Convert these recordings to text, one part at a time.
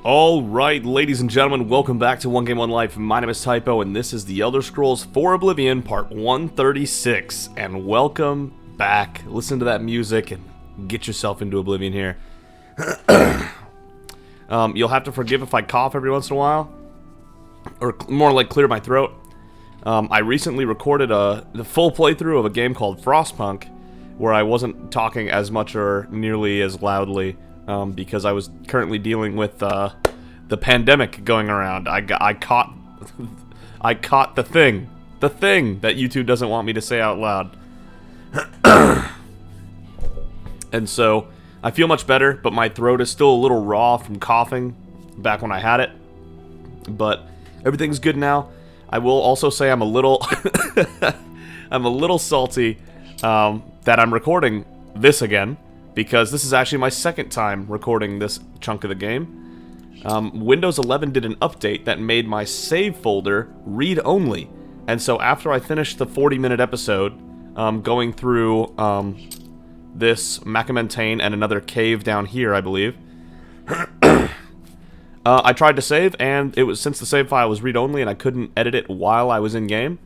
Alright, ladies and gentlemen, welcome back to 1Game1Life. My name is Typo, and this is The Elder Scrolls 4 Oblivion, Part 136. And welcome back. Listen to that music and get yourself into Oblivion here. You'll have to forgive if I cough every once in a while. Or more like clear my throat. I recently recorded the full playthrough of a game called Frostpunk, where I wasn't talking as much or nearly as loudly. Because I was currently dealing with the pandemic going around. I caught the thing that YouTube doesn't want me to say out loud. And so I feel much better, but my throat is still a little raw from coughing back when I had it. But everything's good now. I will also say I'm a little salty that I'm recording this again. Because this is actually my second time recording this chunk of the game. Windows 11 did an update that made my save folder read-only. And so after I finished the 40-minute episode, going through this Macamentaine and another cave down here, I believe, I tried to save, and it was since the save file was read-only and I couldn't edit it while I was in-game,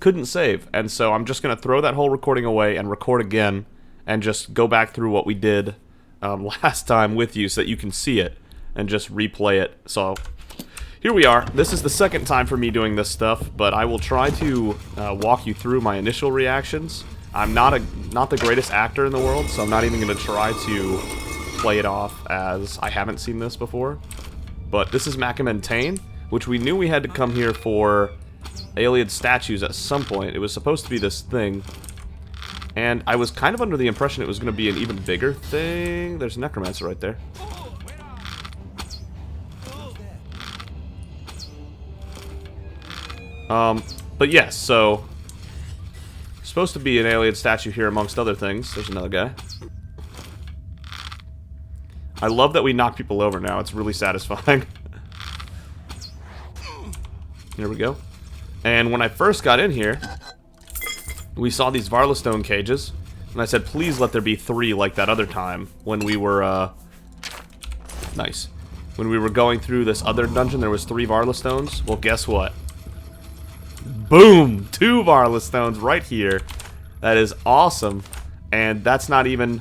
couldn't save. And so I'm just going to throw that whole recording away and record again, and just go back through what we did last time with you so that you can see it and just replay it. So here we are. This is the second time for me doing this stuff, but I will try to walk you through my initial reactions. I'm not the greatest actor in the world, so I'm not even going to try to play it off as I haven't seen this before. But this is Macamentaine, which we knew we had to come here for alien statues at some point. It was supposed to be this thing. And I was kind of under the impression it was going to be an even bigger thing. There's a necromancer right there. But yes, so supposed to be an alien statue here amongst other things. There's another guy. I love that we knock people over now. It's really satisfying. Here we go. And when I first got in here, we saw these Varlastone cages, and I said, please let there be 3 like that other time when we were, nice. When we were going through this other dungeon, there was 3 Varlastones. Well, guess what? Boom! 2 Varlastones right here. That is awesome, and that's not even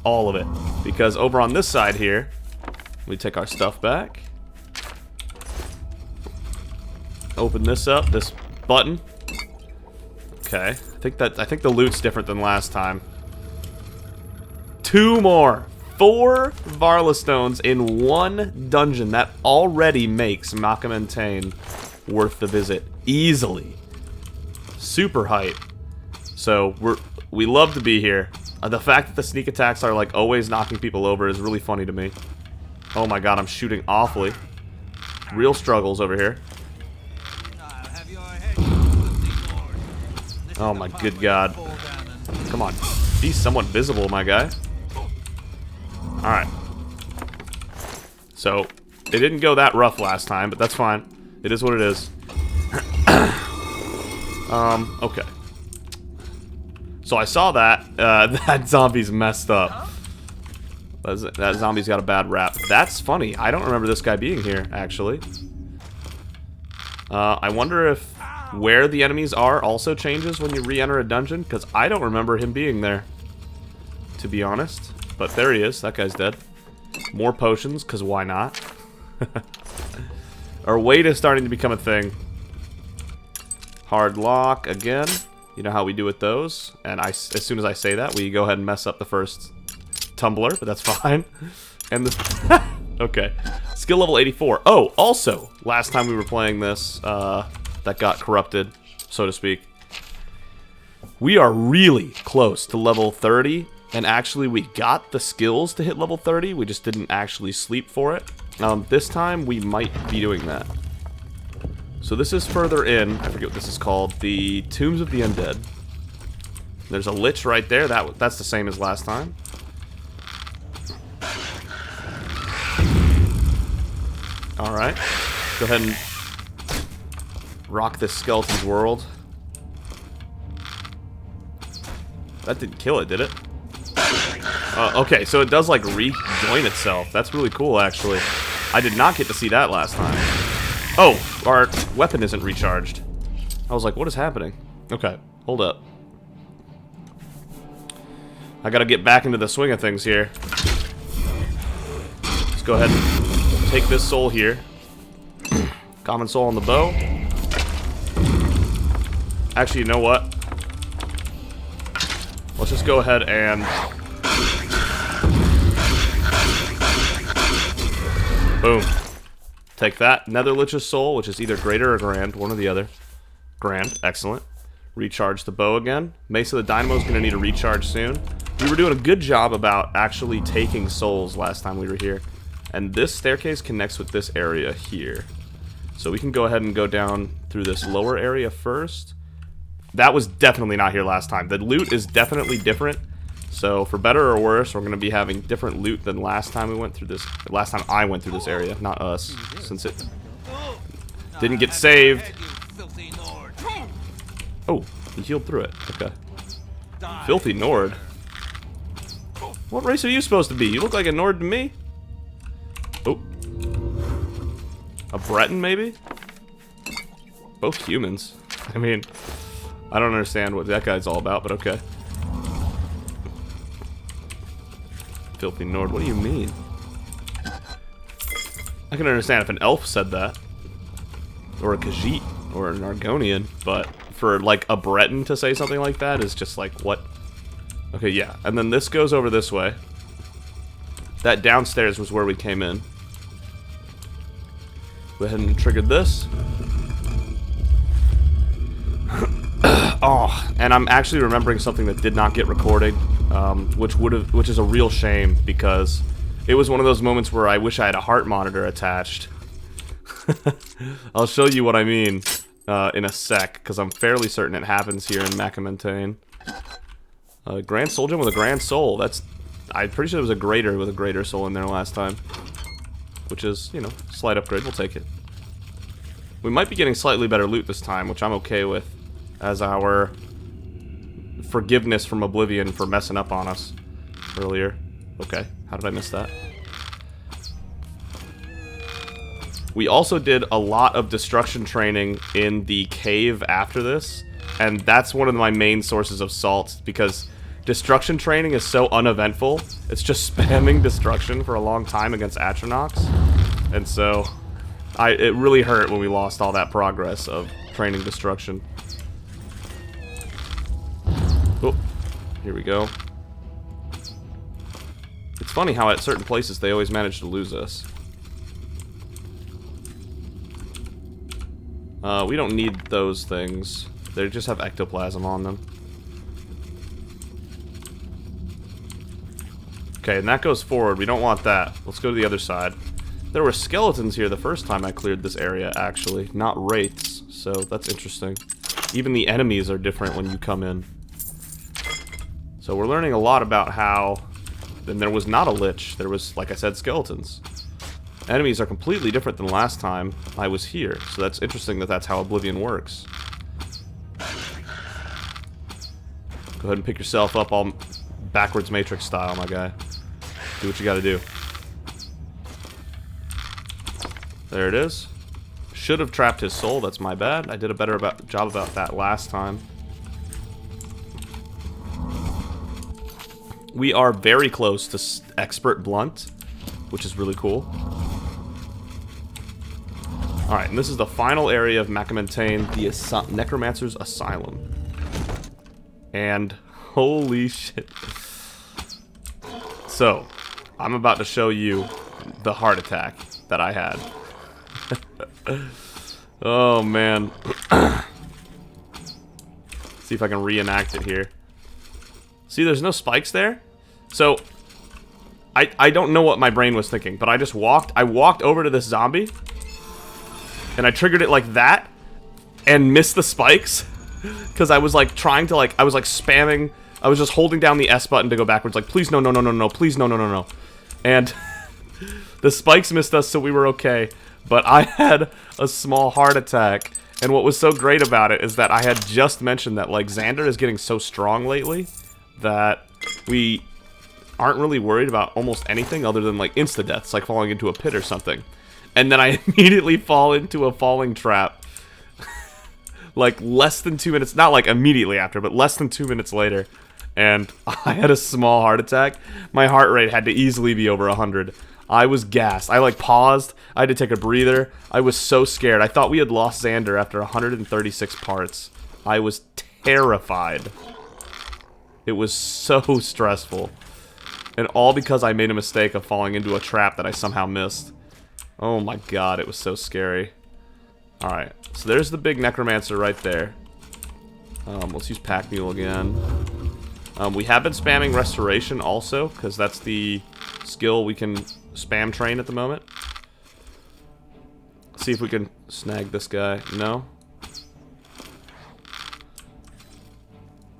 all of it. Because over on this side here, we take our stuff back. Open this up, this button. Okay, I think the loot's different than last time. 2 more. 4 Varlastones in 1 dungeon. That already makes Macamentaine worth the visit. Easily. Super hype. So, we love to be here. The fact that the sneak attacks are like always knocking people over is really funny to me. Oh my god, I'm shooting awfully. Real struggles over here. Oh my good god. Come on. Be somewhat visible, my guy. Alright. So, it didn't go that rough last time, but that's fine. It is what it is. Okay. So I saw that. That zombie's messed up. That zombie's got a bad rap. That's funny. I don't remember this guy being here, actually. I wonder if where the enemies are also changes when you re-enter a dungeon, because I don't remember him being there, to be honest. But there he is. That guy's dead. More potions, because why not? Our weight is starting to become a thing. Hard lock again. You know how we do with those. And as soon as I say that, we go ahead and mess up the first tumbler, but that's fine. And the okay. Skill level 84. Oh, also, last time we were playing this, that got corrupted, so to speak. We are really close to level 30, and actually we got the skills to hit level 30, we just didn't actually sleep for it. This time we might be doing that. So this is further in, I forget what this is called, the Tombs of the Undead. There's a lich right there, that's the same as last time. Alright, go ahead and rock this skeleton's world. That didn't kill it, did it? Okay, so it does like rejoin itself. That's really cool, actually. I did not get to see that last time. Oh, our weapon isn't recharged. I was like, what is happening? Okay, hold up. I gotta get back into the swing of things here. Let's go ahead and take this soul here. Common soul on the bow. Actually, you know what? Let's just go ahead and... boom. Take that. Netherlich's soul, which is either greater or grand. One or the other. Grand. Excellent. Recharge the bow again. Mace of the Dynamo's going to need a recharge soon. We were doing a good job about actually taking souls last time we were here. And this staircase connects with this area here. So we can go ahead and go down through this lower area first. That was definitely not here last time. The loot is definitely different. So for better or worse, we're going to be having different loot than last time we went through this. Last time I went through this area, not us, since it didn't get saved. Oh, he healed through it. Okay. Filthy Nord. What race are you supposed to be? You look like a Nord to me. Oh. A Breton, maybe? Both humans. I mean, I don't understand what that guy's all about, but okay. Filthy Nord, what do you mean? I can understand if an elf said that. Or a Khajiit, or an Argonian, but for, like, a Breton to say something like that is just like, what? Okay, yeah. And then this goes over this way. That downstairs was where we came in. Go ahead and trigger this. Oh, and I'm actually remembering something that did not get recorded, which is a real shame, because it was one of those moments where I wish I had a heart monitor attached. I'll show you what I mean in a sec, because I'm fairly certain it happens here in Macamentain. Grand Soul Gem with a Grand Soul. I'm pretty sure there was a Greater with a Greater Soul in there last time. Which is, you know, slight upgrade. We'll take it. We might be getting slightly better loot this time, which I'm okay with, as our forgiveness from Oblivion for messing up on us earlier. Okay, how did I miss that? We also did a lot of destruction training in the cave after this, and that's one of my main sources of salt, because destruction training is so uneventful. It's just spamming destruction for a long time against Atronachs, and so it really hurt when we lost all that progress of training destruction. Oh, here we go. It's funny how at certain places they always manage to lose us. We don't need those things. They just have ectoplasm on them. Okay, and that goes forward. We don't want that. Let's go to the other side. There were skeletons here the first time I cleared this area, actually. Not wraiths, so that's interesting. Even the enemies are different when you come in. So we're learning a lot about how... Then there was not a lich. There was, like I said, skeletons. Enemies are completely different than last time I was here. So that's interesting that that's how Oblivion works. Go ahead and pick yourself up all backwards Matrix style, my guy. Do what you gotta do. There it is. Should have trapped his soul. That's my bad. I did a better job about that last time. We are very close to Expert Blunt, which is really cool. Alright, and this is the final area of Macamentain, the Necromancer's Asylum. And holy shit. So, I'm about to show you the heart attack that I had. Oh, man. See if I can reenact it here. See, there's no spikes there? So, I don't know what my brain was thinking, but I just walked. I walked over to this zombie, and I triggered it like that, and missed the spikes. Because I was, like, trying to, like, I was, like, spamming. I was just holding down the S button to go backwards, like, please, no, no, no, no, no, please, no, no, no, no. And the spikes missed us, so we were okay. But I had a small heart attack, and what was so great about it is that I had just mentioned that, like, Xander is getting so strong lately that aren't really worried about almost anything other than like insta-deaths, like falling into a pit or something. And then I immediately fall into a falling trap. Like less than 2 minutes, not like immediately after, but less than 2 minutes later. And I had a small heart attack. My heart rate had to easily be over 100. I was gassed. I like paused. I had to take a breather. I was so scared. I thought we had lost Xander after 136 parts. I was terrified. It was so stressful. And all because I made a mistake of falling into a trap that I somehow missed. Oh my god, it was so scary. Alright, so there's the big necromancer right there. Let's use Pack Mule again. We have been spamming Restoration also, because that's the skill we can spam train at the moment. See if we can snag this guy. No?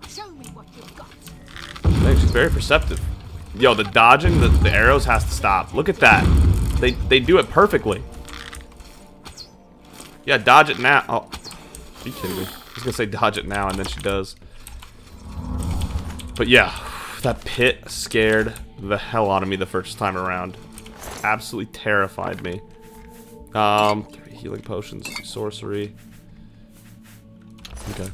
Show me what you've got. Dang, she's very perceptive. Yo, the dodging the arrows has to stop. Look at that. They do it perfectly. Yeah, dodge it now. Oh, are you kidding me? I was gonna say dodge it now, and then she does. But yeah, that pit scared the hell out of me the first time around. Absolutely terrified me. 3 healing potions, sorcery. Okay.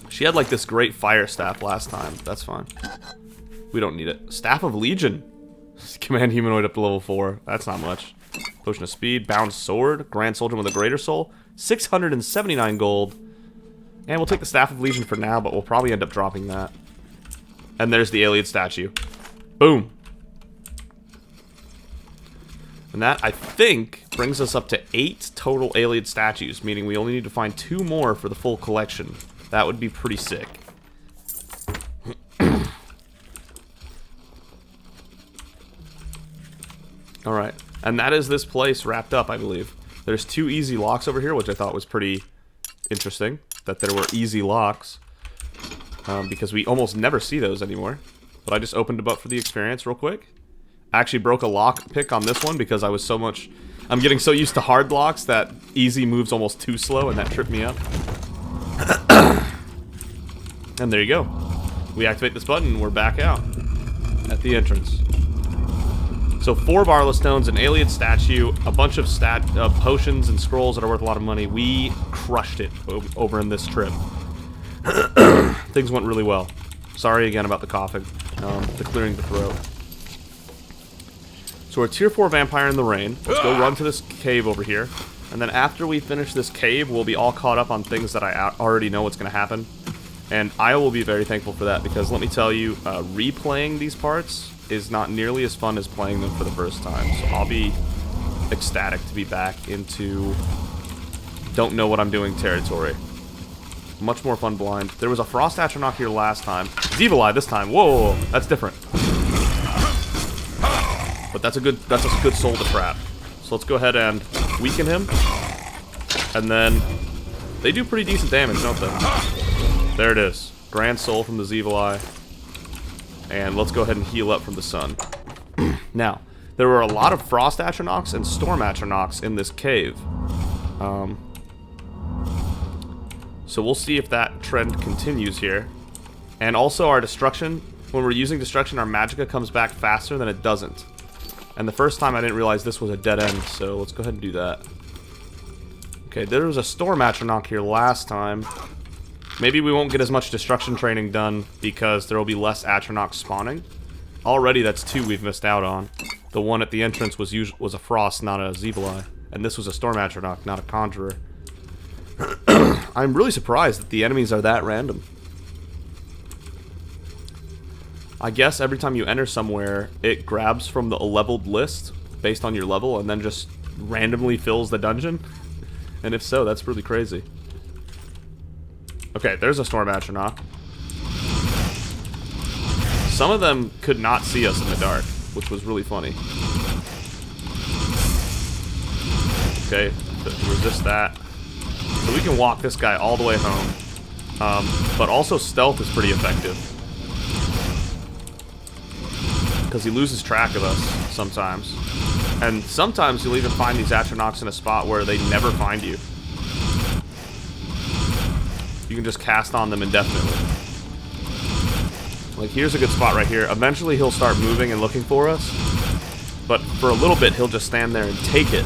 She had like this great fire staff last time. That's fine. We don't need it. Staff of Legion. Command humanoid up to level 4. That's not much. Potion of speed, bound sword, grand soldier with a greater soul, 679 gold. And we'll take the Staff of Legion for now, but we'll probably end up dropping that. And there's the alien statue. Boom. And that, I think, brings us up to 8 total alien statues, meaning we only need to find 2 more for the full collection. That would be pretty sick. Alright. And that is this place wrapped up, I believe. There's 2 easy locks over here, which I thought was pretty interesting. That there were easy locks. Because we almost never see those anymore. But I just opened them up for the experience real quick. I actually broke a lock pick on this one because I was so much... I'm getting so used to hard locks that easy moves almost too slow, and that tripped me up. And there you go. We activate this button, and we're back out at the entrance. So 4 Barla Stones, an alien statue, a bunch of potions and scrolls that are worth a lot of money. We crushed it over in this trip. Things went really well. Sorry again about the coughing, the clearing the throat. So we're tier 4 vampire in the rain. Let's go run to this cave over here. And then after we finish this cave, we'll be all caught up on things that I already know what's going to happen. And I will be very thankful for that, because let me tell you, replaying these parts is not nearly as fun as playing them for the first time. So I'll be ecstatic to be back into don't know what I'm doing territory. Much more fun blind. There was a Frost Atronach here last time. Zevali this time. Whoa, that's different. But that's a good soul to trap. So let's go ahead and weaken him. And then they do pretty decent damage, don't they? There it is. Grand Soul from the Zevali. And let's go ahead and heal up from the sun. Now, there were a lot of Frost Atronachs and Storm Atronachs in this cave. So we'll see if that trend continues here. And also our destruction, when we're using destruction, our magicka comes back faster than it doesn't. And the first time I didn't realize this was a dead end, so let's go ahead and do that. Okay, there was a Storm Atronach here last time. Maybe we won't get as much destruction training done because there will be less Atronachs spawning. Already that's 2 we've missed out on. The one at the entrance was a Frost, not a Zevali. And this was a Storm Atronach, not a Conjurer. I'm really surprised that the enemies are that random. I guess every time you enter somewhere, it grabs from the leveled list based on your level and then just randomly fills the dungeon. And if so, that's really crazy. Okay, there's a Storm Atronach. Some of them could not see us in the dark, which was really funny. Okay, resist that. So we can walk this guy all the way home. But also stealth is pretty effective. Because he loses track of us sometimes. And sometimes you'll even find these Atronachs in a spot where they never find you. You can just cast on them indefinitely. Like, here's a good spot right here. Eventually, he'll start moving and looking for us. But for a little bit, he'll just stand there and take it.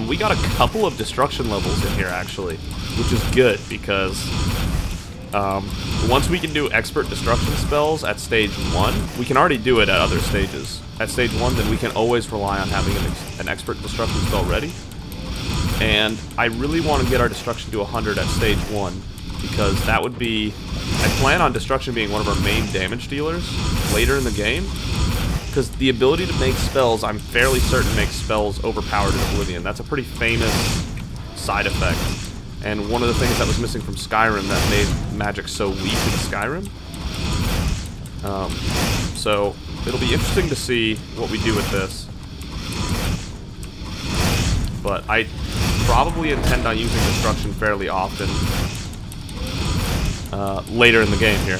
We got a couple of destruction levels in here, actually, which is good, because once we can do expert destruction spells at stage 1, we can already do it at other stages. At stage 1, then we can always rely on having an expert destruction spell ready. And I really want to get our destruction to 100 at stage 1, because that would be... I plan on destruction being one of our main damage dealers later in the game, because the ability to make spells, I'm fairly certain, makes spells overpowered in Oblivion. That's a pretty famous side effect, and one of the things that was missing from Skyrim that made magic so weak in Skyrim. So it'll be interesting to see what we do with this. But I probably intend on using destruction fairly often later in the game here.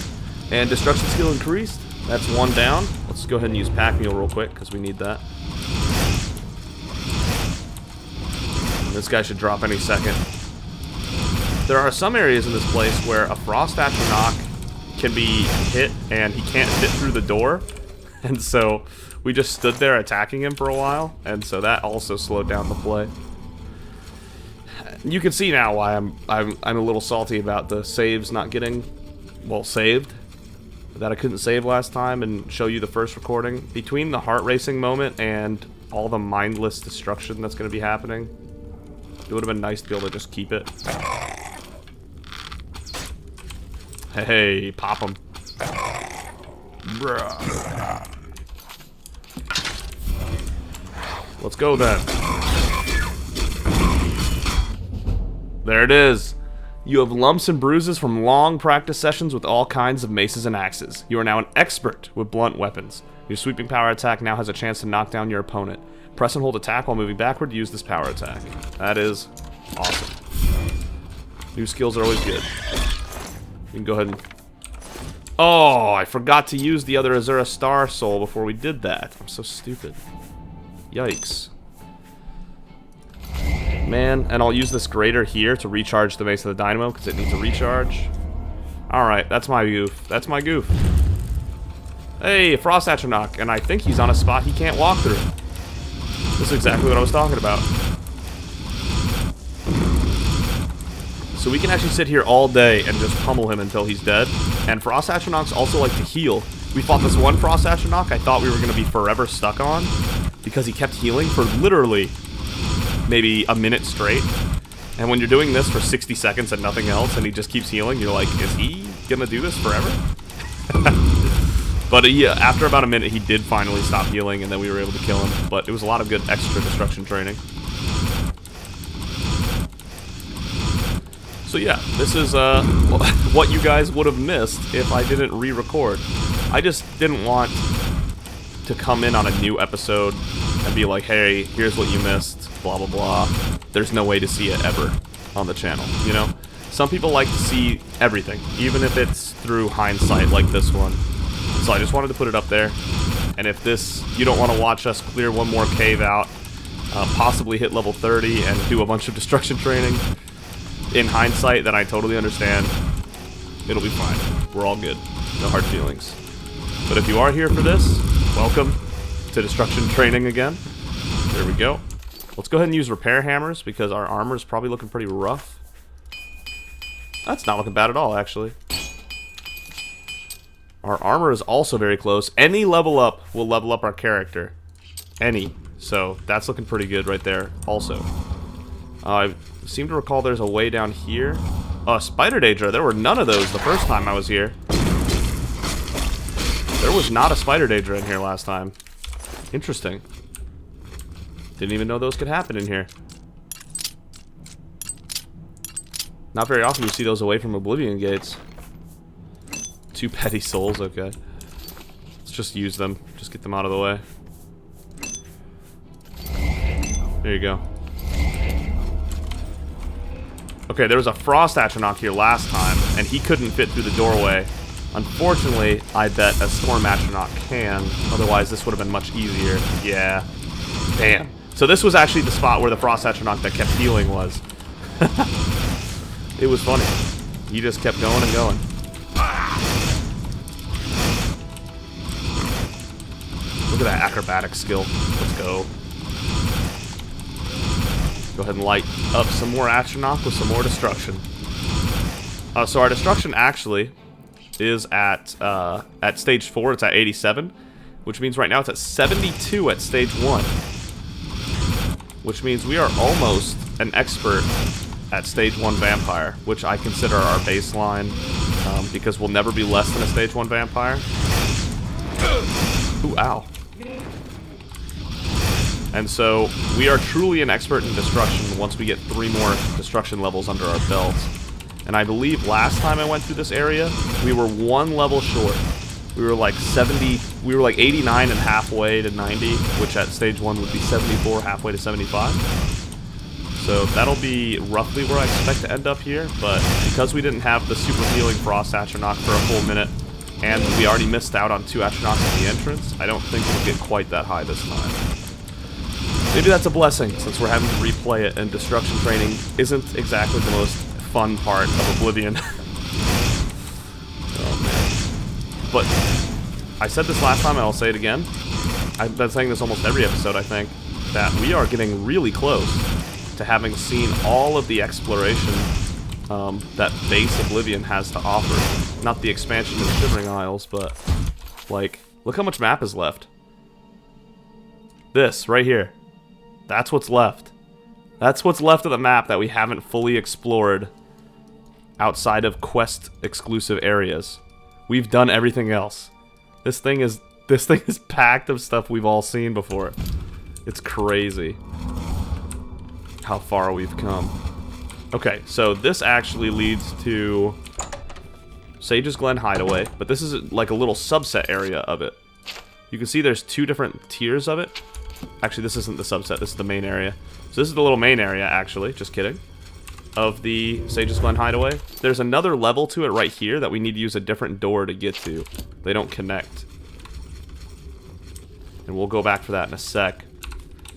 And destruction skill increased. That's 1 down. Let's go ahead and use Pack Mule real quick, because we need that. And this guy should drop any second. There are some areas in this place where a Frost Atronach can be hit, and he can't fit through the door. And so we just stood there attacking him for a while, and so that also slowed down the play. You can see now why I'm a little salty about the saves not getting, well, saved. That I couldn't save last time and show you the first recording. Between the heart racing moment and all the mindless destruction that's going to be happening, it would have been nice to be able to just keep it. Hey, pop him. Bruh. Let's go then. There it is. You have lumps and bruises from long practice sessions with all kinds of maces and axes. You are now an expert with blunt weapons. Your sweeping power attack now has a chance to knock down your opponent. Press and hold attack while moving backward to use this power attack. That is awesome. New skills are always good. You can go ahead and... Oh, I forgot to use the other Azura Star Soul before we did that. I'm so stupid. Yikes. Man, and I'll use this grater here to recharge the base of the dynamo because it needs a recharge. Alright, that's my goof. That's my goof. Hey, Frost Atronach, and I think he's on a spot he can't walk through. This is exactly what I was talking about. So we can actually sit here all day and just pummel him until he's dead. And Frost Atronachs also like to heal. We fought this one Frost Atronach I thought we were going to be forever stuck on, because he kept healing for literally maybe a minute straight. And when you're doing this for 60 seconds and nothing else, and he just keeps healing, you're like, is he gonna do this forever? But yeah, after about a minute, he did finally stop healing, and then we were able to kill him. But it was a lot of good extra destruction training. So yeah, this is what you guys would have missed if I didn't re-record. I just didn't want to come in on a new episode and be like, hey, here's what you missed, blah, blah, blah. There's no way to see it ever on the channel, you know? Some people like to see everything, even if it's through hindsight like this one. So I just wanted to put it up there. And if you don't want to watch us clear one more cave out, possibly hit level 30 and do a bunch of destruction training in hindsight, then I totally understand. It'll be fine. We're all good. No hard feelings. But if you are here for this, welcome to destruction training again. There we go. Let's go ahead and use repair hammers because our armor is probably looking pretty rough. That's not looking bad at all, actually. Our armor is also very close. Any level up will level up our character. Any. So that's looking pretty good right there also. I seem to recall there's a way down here. Spider Daedra. There were none of those the first time I was here. There was not a Spider Daedra in here last time. Interesting. Didn't even know those could happen in here. Not very often you see those away from Oblivion gates. 2 petty souls, okay. Let's just use them. Just get them out of the way. There you go. Okay, there was a Frost Atronach here last time, and he couldn't fit through the doorway. Unfortunately, I bet a Storm Atronach can. Otherwise, this would have been much easier. Yeah. Damn. So this was actually the spot where the Frost Atronach that kept healing was. It was funny. He just kept going and going. Look at that acrobatic skill. Let's go. Go ahead and light up some more Atronach with some more destruction. So our destruction actually is at stage 4. It's at 87, which means right now it's at 72 at stage 1. Which means we are almost an expert at stage 1 vampire, which I consider our baseline, because we'll never be less than a stage 1 vampire. Ooh, ow. And so we are truly an expert in destruction once we get 3 more destruction levels under our belt. And I believe last time I went through this area, we were 1 level short. We were like 70, we were like 89 and halfway to 90, which at stage 1 would be 74, halfway to 75. So that'll be roughly where I expect to end up here, but because we didn't have the super healing Frost Atronach for a full minute, and we already missed out on 2 Atronachs at the entrance, I don't think we'll get quite that high this time. Maybe that's a blessing, since we're having to replay it, and destruction training isn't exactly the most fun part of Oblivion. Oh man. But I said this last time, and I'll say it again. I've been saying this almost every episode, I think, that we are getting really close to having seen all of the exploration that base Oblivion has to offer. Not the expansion of Shivering Isles, but, like, look how much map is left. This, right here. That's what's left. That's what's left of the map that we haven't fully explored outside of quest-exclusive areas. We've done everything else. This thing is packed of stuff we've all seen before. It's crazy how far we've come. Okay, so this actually leads to Sage's Glen Hideaway, but this is like a little subset area of it. You can see there's 2 different tiers of it. Actually, this isn't the subset, this is the main area. So this is the little main area, actually, just kidding, of the Sage's Glen Hideaway. There's another level to it right here that we need to use a different door to get to. They don't connect. And we'll go back for that in a sec.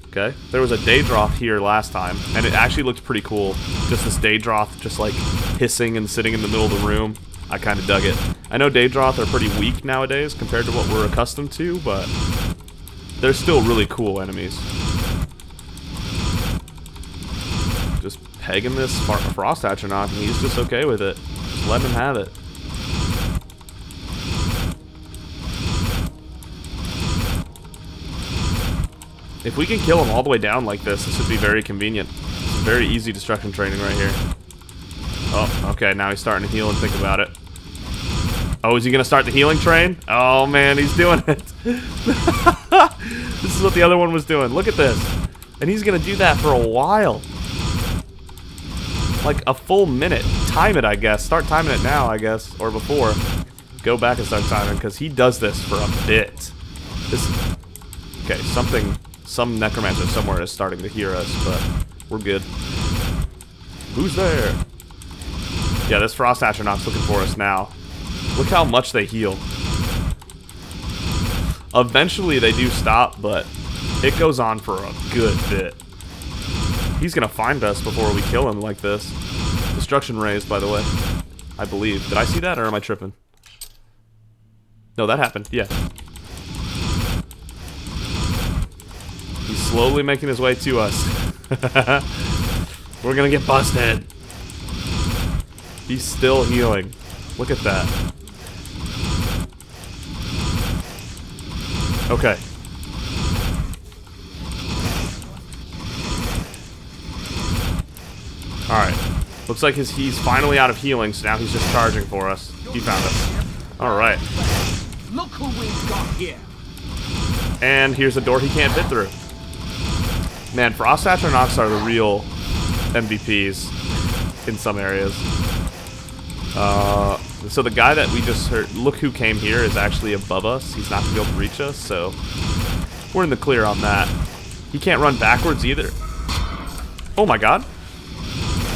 Okay, there was a Daedroth here last time, and it actually looked pretty cool. Just this Daedroth just like hissing and sitting in the middle of the room. I kind of dug it. I know Daedroth are pretty weak nowadays compared to what we're accustomed to, but they're still really cool enemies. Just pegging this Frost Atronach, and he's just okay with it. Just letting him have it. If we can kill him all the way down like this, this would be very convenient. It's very easy destruction training right here. Oh, okay, now he's starting to heal and think about it. Oh, is he going to start the healing train? Oh, man, he's doing it. This is what the other one was doing. Look at this. And he's going to do that for a while. Like a full minute. Time it, I guess. Start timing it now, I guess. Or before. Go back and start timing, because he does this for a bit. This... Okay, some necromancer somewhere is starting to hear us, but we're good. Who's there? Yeah, this Frost Atronach's looking for us now. Look how much they heal. Eventually they do stop, but it goes on for a good bit. He's gonna find us before we kill him like this. Destruction raised, by the way. I believe. Did I see that, or am I tripping? No, that happened. Yeah. He's slowly making his way to us. We're gonna get busted. He's still healing. Look at that. Okay. Alright. Looks like he's finally out of healing, so now he's just charging for us. He found us. Alright. Look who we've got here. And here's a door he can't fit through. Man, Frost Atronachs are the real MVPs in some areas. So the guy that we just heard, look who came here, is actually above us. He's not going to be able to reach us, so we're in the clear on that. He can't run backwards either. Oh my god.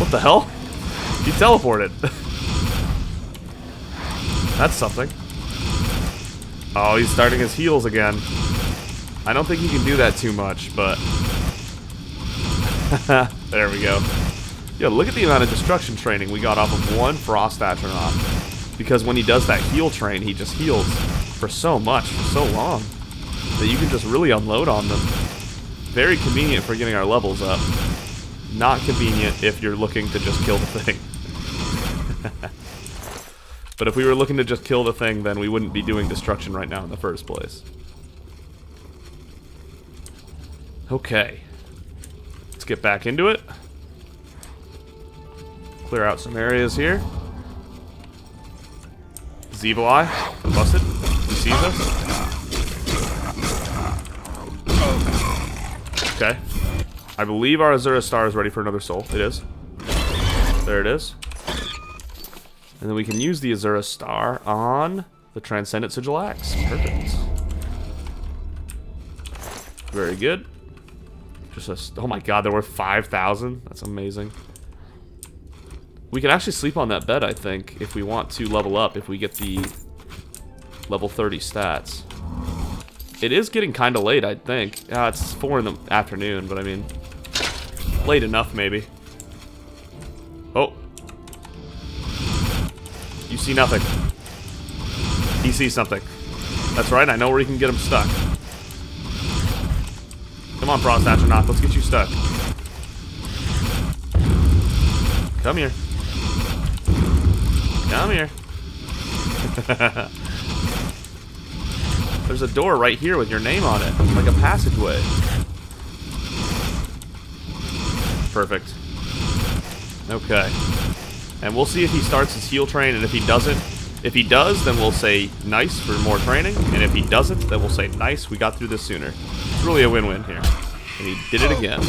What the hell? He teleported. That's something. Oh, he's starting his heals again. I don't think he can do that too much, but... there we go. Yo, look at the amount of destruction training we got off of one Frost Atronach. Because when he does that heal train, he just heals for so much, for so long. that you can just really unload on them. Very convenient for getting our levels up. Not convenient if you're looking to just kill the thing. But if we were looking to just kill the thing, then we wouldn't be doing destruction right now in the first place. Okay. Let's get back into it. Clear out some areas here. Is Evil Eye busted? He sees us? Okay. I believe our Azura Star is ready for another soul. It is. There it is. And then we can use the Azura Star on the Transcendent Sigil Axe. Perfect. Very good. Just a, oh my god, they're worth 5,000. That's amazing. We can actually sleep on that bed, I think, if we want to level up, if we get the level 30 stats. It is getting kind of late, I think. It's 4 in the afternoon, but I mean, late enough, maybe. Oh. You see nothing. He sees something. That's right, I know where he can get him stuck. Come on, Frost Astronaut, let's get you stuck. Come here. Come here. There's a door right here with your name on it, like a passageway. Perfect. Okay. And we'll see if he starts his heal train, and if he doesn't, if he does, then we'll say nice for more training, and if he doesn't, then we'll say nice, we got through this sooner. It's really a win-win here. And he did it again.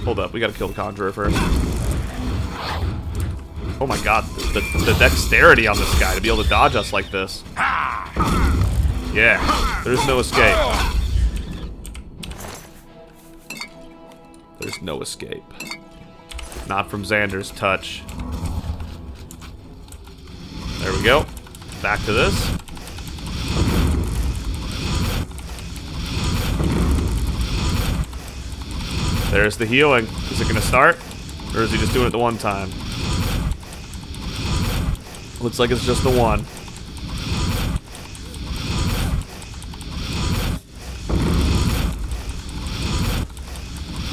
Hold up, we gotta kill the Conjurer first. Oh my god, the dexterity on this guy to be able to dodge us like this. Yeah, there's no escape. There's no escape. Not from Xander's touch. There we go. Back to this. There's the healing. Is it gonna start? Or is he just doing it the one time? Looks like it's just the one.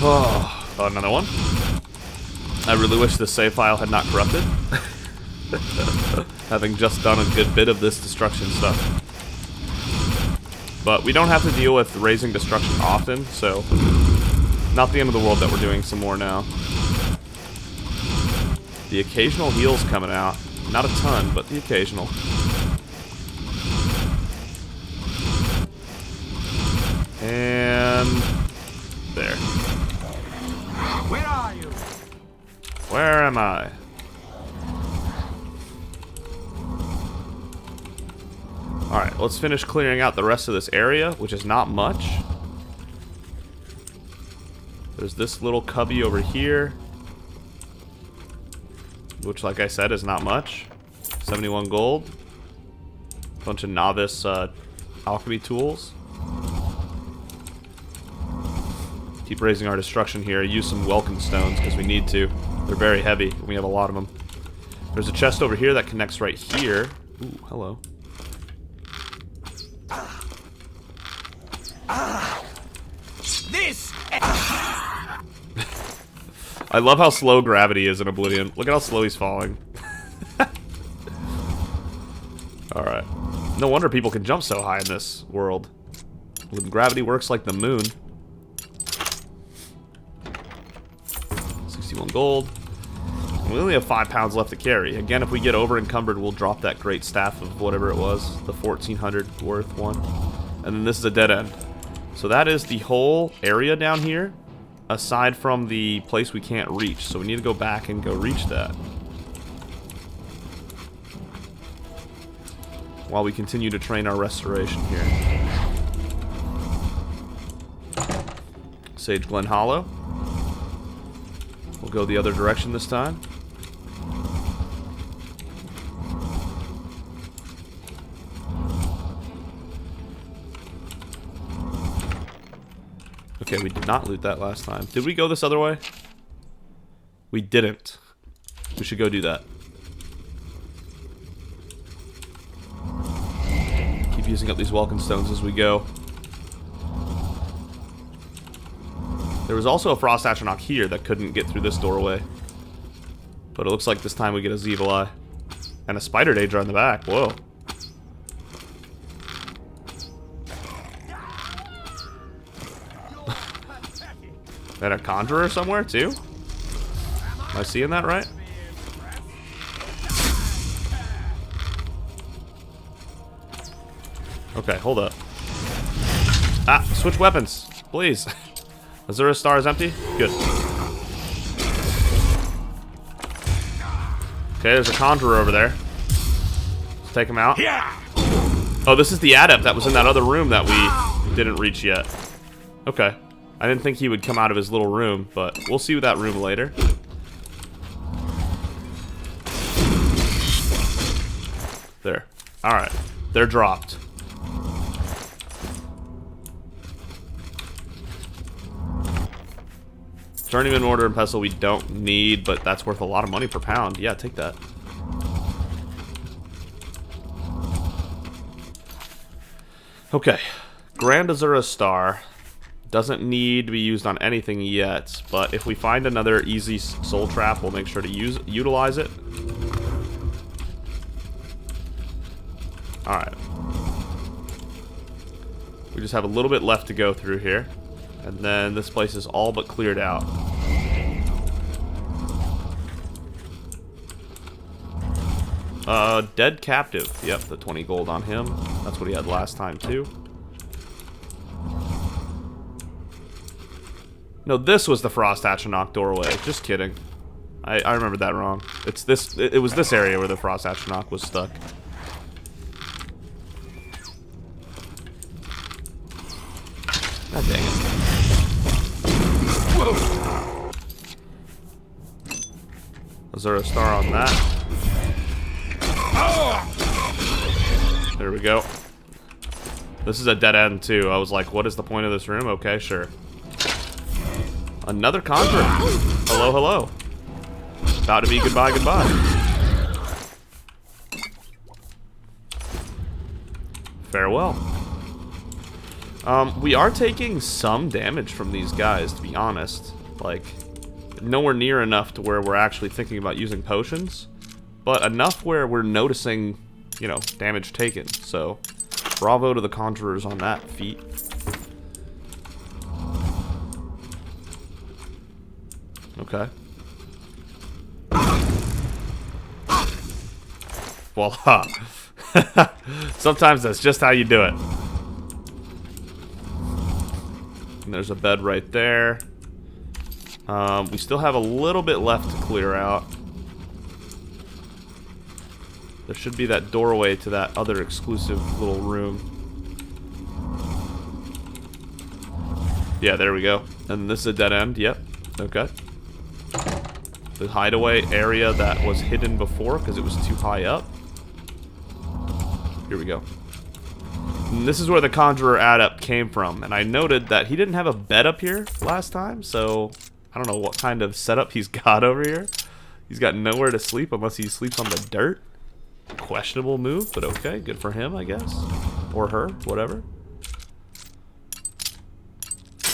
Oh, another one. I really wish this save file had not corrupted. Having just done a good bit of this destruction stuff. But we don't have to deal with raising destruction often, so not the end of the world that we're doing some more now. The occasional heal's coming out. Not a ton, but the occasional. And there. Where are you? Where am I? Alright, let's finish clearing out the rest of this area, which is not much. There's this little cubby over here, which, like I said, is not much. 71 gold. Bunch of novice alchemy tools. Keep raising our destruction here. Use some welcome stones because we need to. They're very heavy. We have a lot of them. There's a chest over here that connects right here. Ooh, hello. This. I love how slow gravity is in Oblivion. Look at how slow he's falling. Alright. No wonder people can jump so high in this world. When gravity works like the moon. 61 gold. And we only have 5 pounds left to carry. Again, if we get over encumbered, we'll drop that great staff of whatever it was. The 1,400 worth one. And then this is a dead end. So that is the whole area down here, aside from the place we can't reach. So we need to go back and go reach that. While we continue to train our restoration here. Sage Glen Hollow. We'll go the other direction this time. Okay, we did not loot that last time. Did we go this other way? We didn't. We should go do that. Keep keep using up these welcome stones as we go. There was also a frost atronach here that couldn't get through this doorway. But it looks like this time we get a Evil Eye. And a Spider Daedra in the back. Whoa. And a Conjurer somewhere, too? Am I seeing that right? Okay, hold up. Ah, switch weapons, please. Azura's star is empty? Good. Okay, there's a Conjurer over there. Let's take him out. Oh, this is the Adept that was in that other room that we didn't reach yet. Okay. I didn't think he would come out of his little room, but we'll see that room later. There. Alright. They're dropped. Journeyman Mortar and Pestle we don't need, but that's worth a lot of money per pound. Yeah, take that. Okay. Grand Azura Star. Doesn't need to be used on anything yet, but if we find another easy soul trap, we'll make sure to utilize it. Alright. We just have a little bit left to go through here. And then this place is all but cleared out. Dead Captive. Yep, the 20 gold on him. That's what he had last time, too. No, this was the Frost Atronach doorway. Just kidding. I remembered that wrong. It's this. It was this area where the Frost Atronach was stuck. God dang it. Azura Star on that. There we go. This is a dead end, too. I was like, what is the point of this room? Okay, sure. Another Conjurer. Hello, hello. About to be goodbye, goodbye. Farewell. We are taking some damage from these guys, to be honest. Like, nowhere near enough to where we're actually thinking about using potions, but enough where we're noticing, you know, damage taken. So, bravo to the Conjurers on that feat. Okay. Voila. Sometimes that's just how you do it. And there's a bed right there. We still have a little bit left to clear out. There should be that doorway to that other exclusive little room. Yeah, there we go. And this is a dead end. Yep. Okay. The hideaway area that was hidden before because it was too high up. Here we go. And this is where the Conjurer Adept came from. And I noted that he didn't have a bed up here last time, so I don't know what kind of setup he's got over here. He's got nowhere to sleep unless he sleeps on the dirt. Questionable move, but okay. Good for him, I guess. Or her, whatever.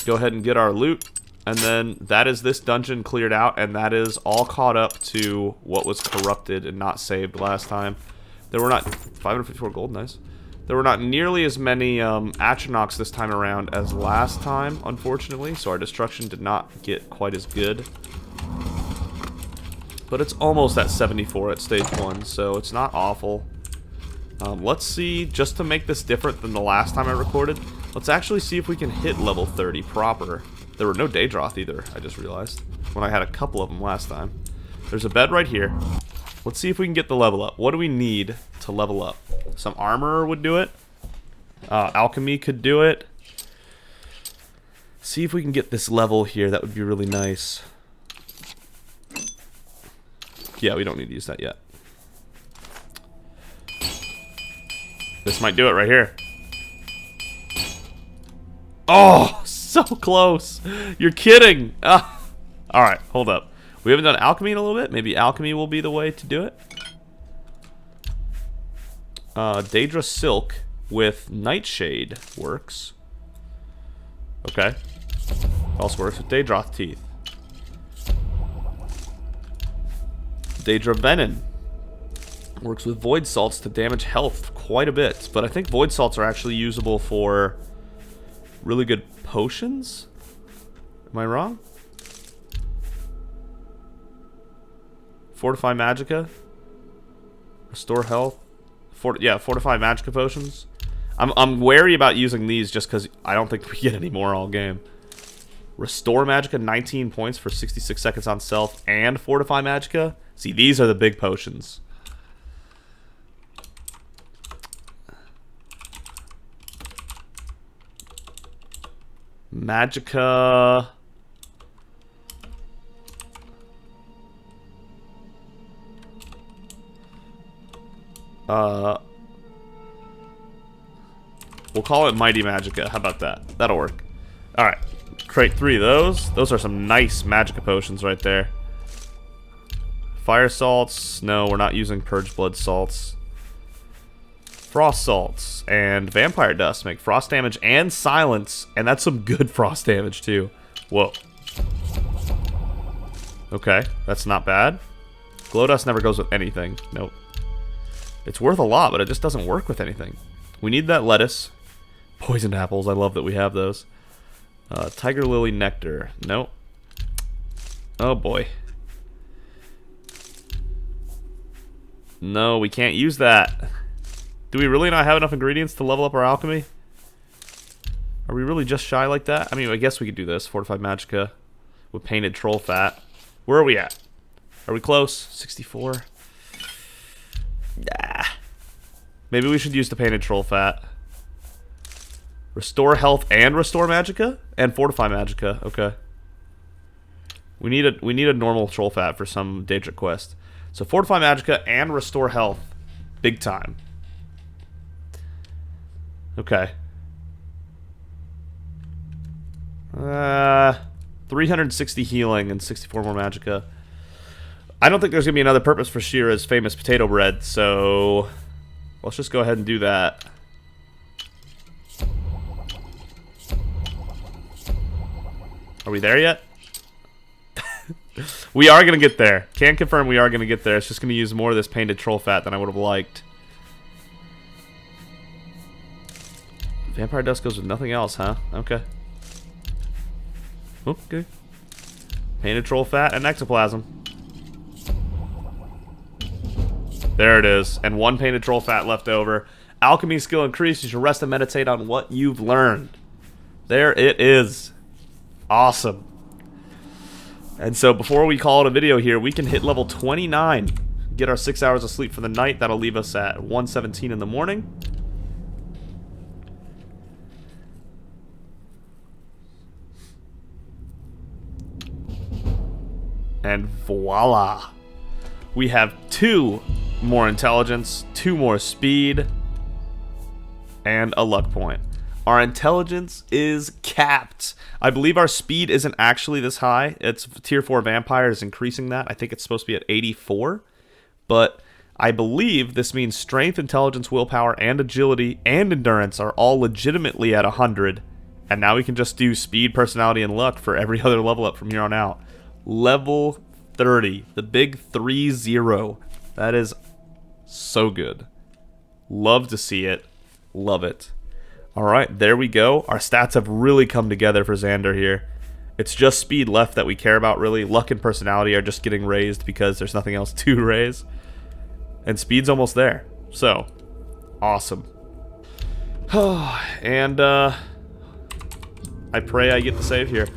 Go ahead and get our loot. And then that is this dungeon cleared out, and that is all caught up to what was corrupted and not saved last time. There were not 554 gold, nice. There were not nearly as many Atronachs this time around as last time, unfortunately, so our destruction did not get quite as good. But it's almost at 74 at stage 1, so it's not awful. Let's see, just to make this different than the last time I recorded, let's actually see if we can hit level 30 proper. There were no Daedroth either, I just realized, when I had a couple of them last time. There's a bed right here. Let's see if we can get the level up. What do we need to level up? Some armor would do it. Alchemy could do it. See if we can get this level here. That would be really nice. Yeah, we don't need to use that yet. This might do it right here. Oh, so close. You're kidding. Alright, hold up. We haven't done alchemy in a little bit. Maybe alchemy will be the way to do it. Daedra Silk with Nightshade works. Okay. Also works with Daedroth Teeth. Daedra Venom works with Void Salts to damage health quite a bit. But I think Void Salts are actually usable for really good potions? Am I wrong? Fortify Magicka. Restore health. Fortify Magicka potions. I'm wary about using these just because I don't think we get any more all game. Restore Magicka, 19 points for 66 seconds on self, and Fortify Magicka. See, these are the big potions. Magicka. We'll call it Mighty Magicka. How about that? That'll work. Alright. Create 3 of those. Those are some nice Magicka potions right there. Fire salts. No, we're not using Purge Blood salts. Frost salts and Vampire Dust make frost damage and silence. And that's some good frost damage too. Whoa. Okay, that's not bad. Glow Dust never goes with anything. Nope. It's worth a lot, but it just doesn't work with anything. We need that lettuce. Poisoned apples, I love that we have those. Tiger Lily Nectar. Nope. Oh boy. No, we can't use that. Do we really not have enough ingredients to level up our alchemy? Are we really just shy like that? I mean, I guess we could do this. Fortified Magicka with Painted Troll Fat. Where are we at? Are we close? 64? Nah. Maybe we should use the Painted Troll Fat. Restore health and restore Magicka? And fortify Magicka. Okay. We need a normal Troll Fat for some Daedric quest. So fortify Magicka and restore health. Big time. Okay. 360 healing and 64 more Magicka. I don't think there's going to be another purpose for Shira's famous potato bread, so let's just go ahead and do that. Are we there yet? We are going to get there. Can confirm we are going to get there. It's just going to use more of this Painted Troll Fat than I would have liked. Vampire Dust goes with nothing else, huh? Okay. Okay. Painted Troll Fat and Ectoplasm. There it is. And 1 Painted Troll Fat left over. Alchemy skill increased. You should rest and meditate on what you've learned. There it is. Awesome. And so before we call it a video here, we can hit level 29. Get our 6 hours of sleep for the night. That'll leave us at 1:17 in the morning. And voila. We have 2 more intelligence, 2 more speed, and a luck point. Our intelligence is capped. I believe our speed isn't actually this high. It's tier 4 vampire is increasing that. I think it's supposed to be at 84. But I believe this means strength, intelligence, willpower, and agility and endurance are all legitimately at 100. And now we can just do speed, personality, and luck for every other level up from here on out. Level 30. The big 3-0. That is so good. Love to see it. Love it. Alright, there we go. Our stats have really come together for Xander here. It's just speed left that we care about, really. Luck and personality are just getting raised because there's nothing else to raise. And speed's almost there. So, awesome. And, I pray I get the save here.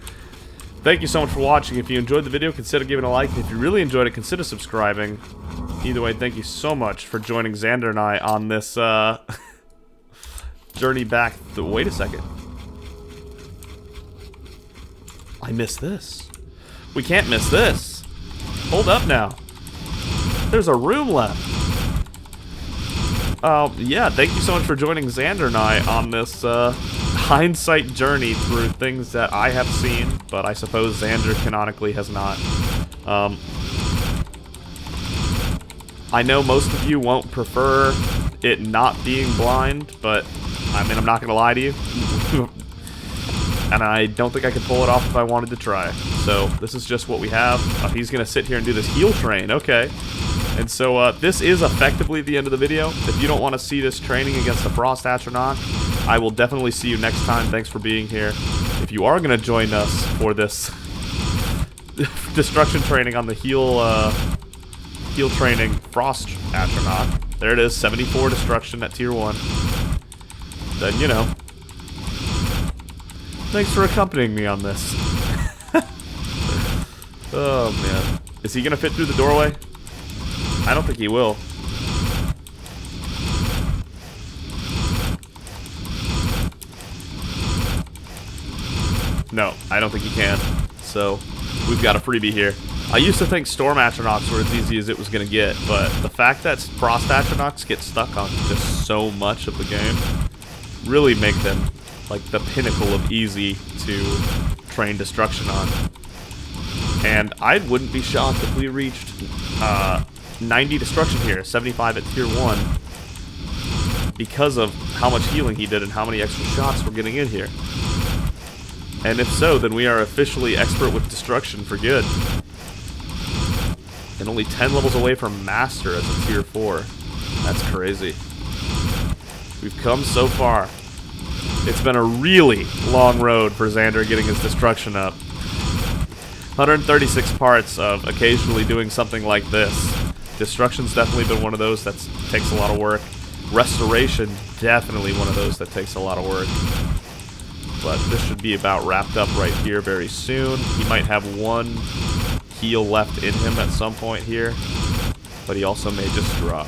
Thank you so much for watching. If you enjoyed the video, consider giving a like. If you really enjoyed it, consider subscribing. Either way, thank you so much for joining Xander and I on this, journey back. Wait a second. I missed this. We can't miss this. Hold up now. There's a room left. Yeah, thank you so much for joining Xander and I on this hindsight journey through things that I have seen, but I suppose Xander canonically has not. I know most of you won't prefer it not being blind, but I mean, I'm not gonna lie to you. And I don't think I could pull it off if I wanted to try. So this is just what we have. He's gonna sit here and do this heal train. Okay. And so this is effectively the end of the video. If you don't want to see this training against the Frost Astronaut, I will definitely see you next time. Thanks for being here. If you are going to join us for this destruction training on the heal training Frost Astronaut, there it is, 74 destruction at tier 1. Then, you know, thanks for accompanying me on this. Oh, man. Is he going to fit through the doorway? I don't think he will. No, I don't think he can. So, we've got a freebie here. I used to think Storm Astronauts were as easy as it was going to get, but the fact that Frost Astronauts get stuck on just so much of the game really make them like the pinnacle of easy to train destruction on. And I wouldn't be shocked if we reached 90 destruction here, 75 at tier 1, because of how much healing he did and how many extra shots we're getting in here. And if so, then we are officially expert with destruction for good. And only 10 levels away from master as a tier 4. That's crazy. We've come so far. It's been a really long road for Xander getting his destruction up. 136 parts of occasionally doing something like this. Destruction's definitely been one of those that takes a lot of work. Restoration, definitely one of those that takes a lot of work. But this should be about wrapped up right here very soon. He might have one heal left in him at some point here, but he also may just drop.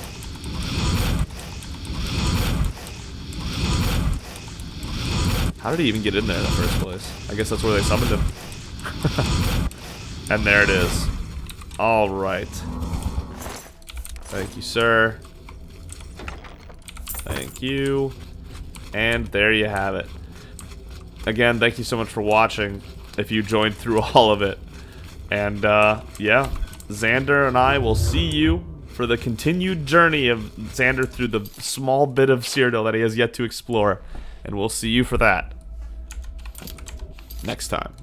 How did he even get in there in the first place? I guess that's where they summoned him. And there it is. Alright. Thank you, sir. Thank you. And there you have it. Again, thank you so much for watching, if you joined through all of it. And, yeah, Xander and I will see you for the continued journey of Xander through the small bit of Cyrodiil that he has yet to explore. And we'll see you for that next time.